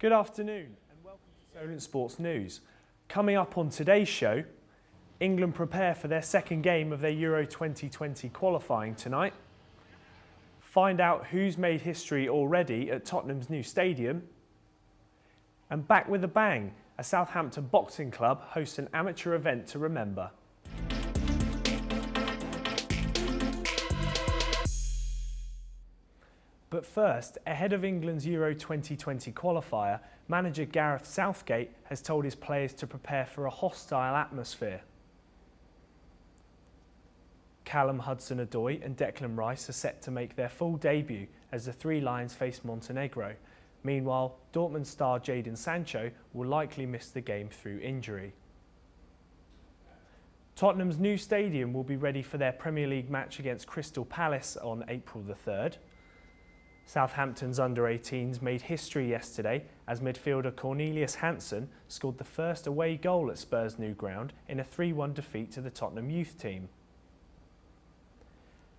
Good afternoon and welcome to Solent Sports News. Coming up on today's show, England prepare for their second game of their Euro 2020 qualifying tonight. Find out who's made history already at Tottenham's new stadium. And back with a bang, a Southampton boxing club hosts an amateur event to remember. But first, ahead of England's Euro 2020 qualifier, manager Gareth Southgate has told his players to prepare for a hostile atmosphere. Callum Hudson-Odoi and Declan Rice are set to make their full debut as the Three Lions face Montenegro. Meanwhile, Dortmund star Jadon Sancho will likely miss the game through injury. Tottenham's new stadium will be ready for their Premier League match against Crystal Palace on April the 3rd. Southampton's under-18s made history yesterday as midfielder Cornelius Hansen scored the first away goal at Spurs' new ground in a 3-1 defeat to the Tottenham youth team.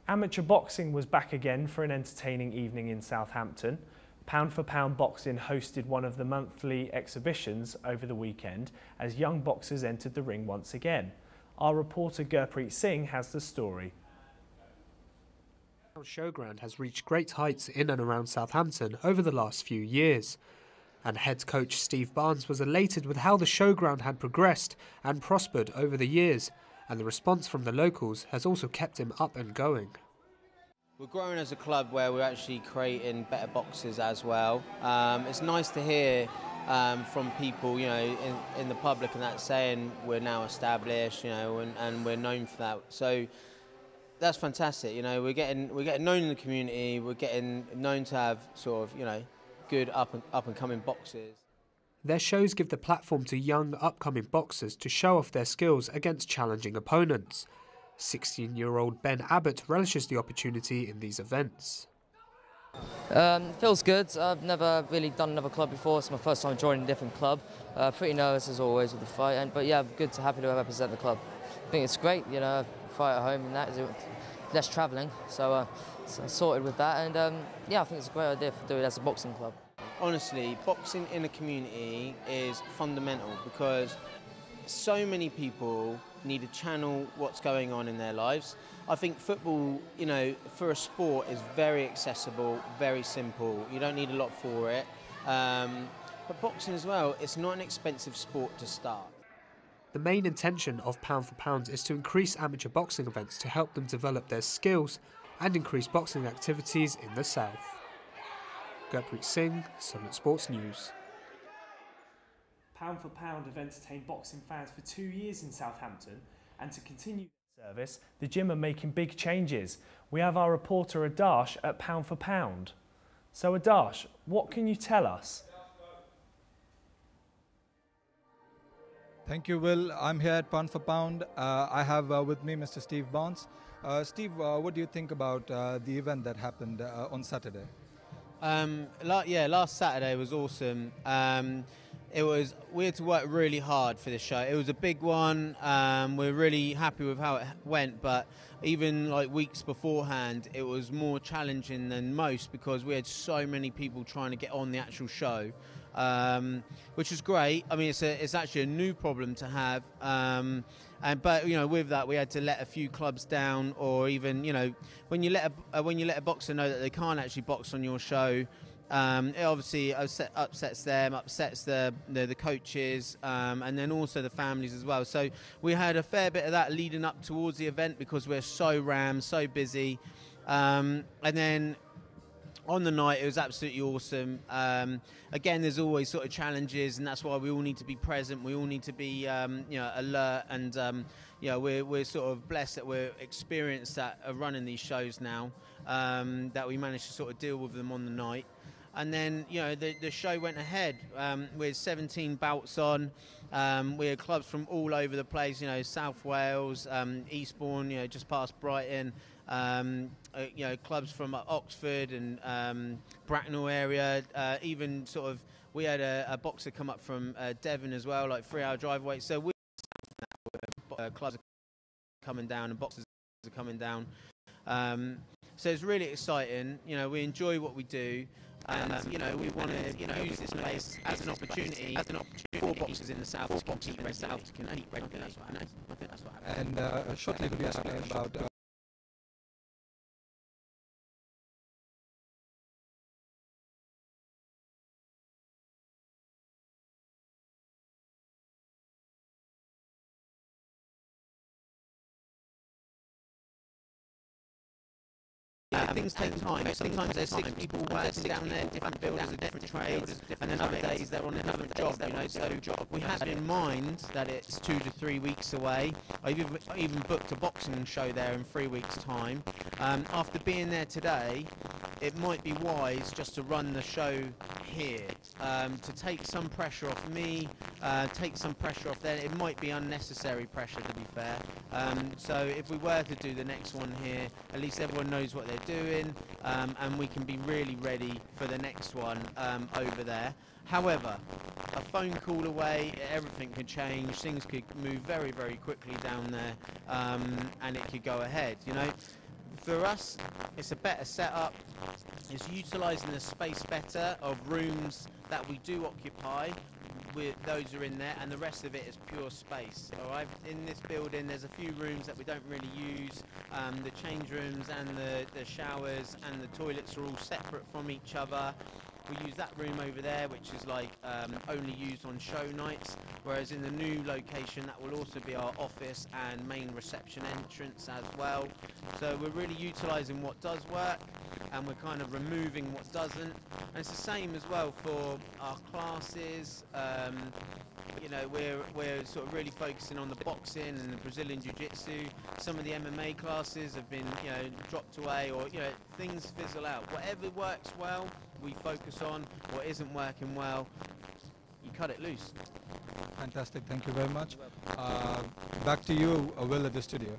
Amateur boxing was back again for an entertaining evening in Southampton. Pound for Pound Boxing hosted one of the monthly exhibitions over the weekend as young boxers entered the ring once again. Our reporter Gurpreet Singh has the story. The showground has reached great heights in and around Southampton over the last few years, and head coach Steve Barnes was elated with how the showground had progressed and prospered over the years, and the response from the locals has also kept him up and going. We're growing as a club where we're actually creating better boxes as well. It's nice to hear from people, you know, in the public and that saying we're now established, you know, and we're known for that. So that's fantastic. You know, we're getting known in the community. We're getting known to have sort of, you know, good up and coming boxers. Their shows give the platform to young upcoming boxers to show off their skills against challenging opponents. 16-year-old Ben Abbott relishes the opportunity in these events. Feels good. I've never really done another club before. It's my first time joining a different club. Pretty nervous as always with the fight, but yeah, good to happy to represent the club. I think it's great, you know, fight at home and that is less travelling, so sorted with that, and yeah, I think it's a great idea to do it as a boxing club. Honestly, boxing in a community is fundamental because so many people need to channel what's going on in their lives. I think football, you know, for a sport is very accessible, very simple. You don't need a lot for it. But boxing as well, it's not an expensive sport to start. The main intention of Pound for Pound is to increase amateur boxing events to help them develop their skills and increase boxing activities in the south. Gurpreet Singh, Solent Sports News. Pound for Pound have entertained boxing fans for 2 years in Southampton, and to continue their service, the gym are making big changes. We have our reporter Adarsh at Pound for Pound. So Adarsh, what can you tell us? Thank you, Will. I'm here at Pound for Pound. I have with me Mr. Steve Barnes. Steve, what do you think about the event that happened on Saturday? Last Saturday was awesome. We had to work really hard for this show. It was a big one. We're really happy with how it went, but even like weeks beforehand, it was more challenging than most because we had so many people trying to get on the actual show. Which is great. I mean, it's actually a new problem to have, but you know, with that, we had to let a few clubs down, or even, you know, when you let a boxer know that they can't actually box on your show, it obviously upsets them, upsets the coaches, and then also the families as well. So we had a fair bit of that leading up towards the event because we're so rammed, so busy, and then on the night, it was absolutely awesome. Again, there's always sort of challenges, and that's why we all need to be present. We all need to be, you know, alert, and you know, we're sort of blessed that we're experienced at running these shows now. That we managed to sort of deal with them on the night, and then, you know, the show went ahead with 17 bouts on. We had clubs from all over the place. You know, South Wales, Eastbourne, you know, just past Brighton. You know, clubs from Oxford and Bracknell area, even sort of, we had a boxer come up from Devon as well, like 3-hour drive away. So we clubs are coming down and boxers are coming down. So it's really exciting. You know, we enjoy what we do. And you know, we want to use this place as an opportunity for boxers in the south to compete regularly. I think that's what happened. And shortly, could you explain about things take time. Sometimes there's 6 people working down there, different builders of different trades, and then other days they're on another job, you know. So we have in mind that it's 2 to 3 weeks away. I've even booked a boxing show there in 3 weeks' time. After being there today, it might be wise just to run the show here, to take some pressure off me, take some pressure off them. It might be unnecessary pressure, to be fair. So if we were to do the next one here, at least everyone knows what they're doing, and we can be really ready for the next one over there. However, a phone call away, everything could change, things could move very, very quickly down there, and it could go ahead, you know. For us, it's a better setup. It's utilising the space better of rooms that we do occupy. Those are in there, and the rest of it is pure space. All right. In this building, there's a few rooms that we don't really use. The change rooms and the showers and the toilets are all separate from each other. We use that room over there, which is like only used on show nights, whereas in the new location that will also be our office and main reception entrance as well. So we're really utilising what does work, and we're kind of removing what doesn't. And it's the same as well for our classes. You know, we're sort of really focusing on the boxing and the Brazilian Jiu-Jitsu. Some of the MMA classes have been, you know, dropped away, or, you know, things fizzle out. Whatever works well, we focus on. What isn't working well, you cut it loose. Fantastic, thank you very much. Back to you, Will, at the studio.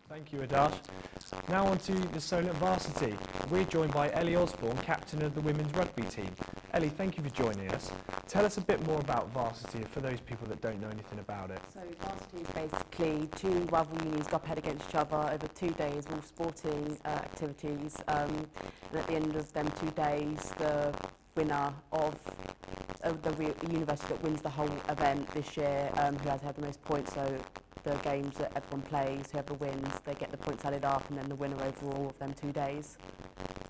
Thank you, Adarsh. Now on to the Solent Varsity. We're joined by Ellie Osborne, captain of the women's rugby team. Ellie, thank you for joining us. Tell us a bit more about Varsity for those people that don't know anything about it. So Varsity is basically 2 rival unis go up head against each other over 2 days, all sporting activities. And at the end of them 2 days, the winner of the university that wins the whole event this year, who has had the most points, so the games that everyone plays, whoever wins, they get the points added up, and then the winner overall of them 2 days.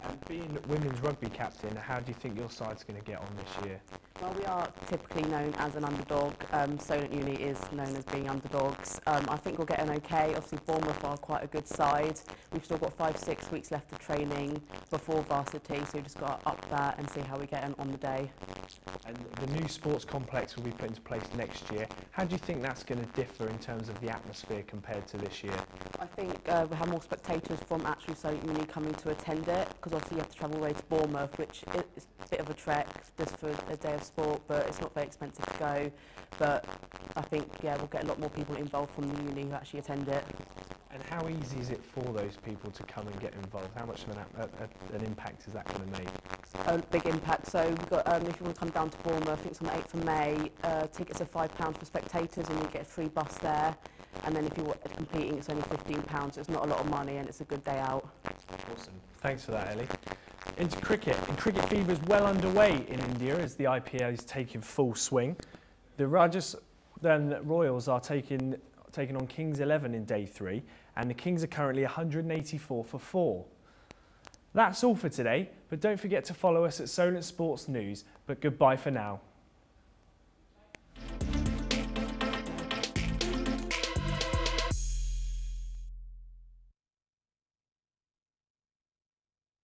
And being women's rugby captain, how do you think your side's going to get on this year? Well, we are typically known as an underdog. Solent Uni is known as being underdogs. I think we'll get an okay. Obviously, Bournemouth are quite a good side. We've still got 5-6 weeks left of training before Varsity, so we've just got to up that and see how we get on the day. And the new sports complex will be put into place next year. How do you think that's going to differ in terms of the atmosphere compared to this year? I think we have more spectators from actually Solent Uni coming to attend it, because obviously you have to travel away to Bournemouth, which is a bit of a trek just for a day of sport, but it's not very expensive to go. But I think, yeah, we'll get a lot more people involved from the uni who actually attend it. And how easy is it for those people to come and get involved? How much of an impact is that going to make? A big impact. So we've got, if you want to come down to Bournemouth, I think it's on the 8th of May, tickets are £5 for spectators, and you get a free bus there. And then if you're competing, it's only £15, so it's not a lot of money, and it's a good day out. Awesome. Thanks for that, Ellie. Into cricket. And cricket fever is well underway in India as the IPL is taking full swing. The Rajasthan Royals are taking on Kings 11 in day 3, and the Kings are currently 184 for 4. That's all for today, but don't forget to follow us at Solent Sports News. But goodbye for now.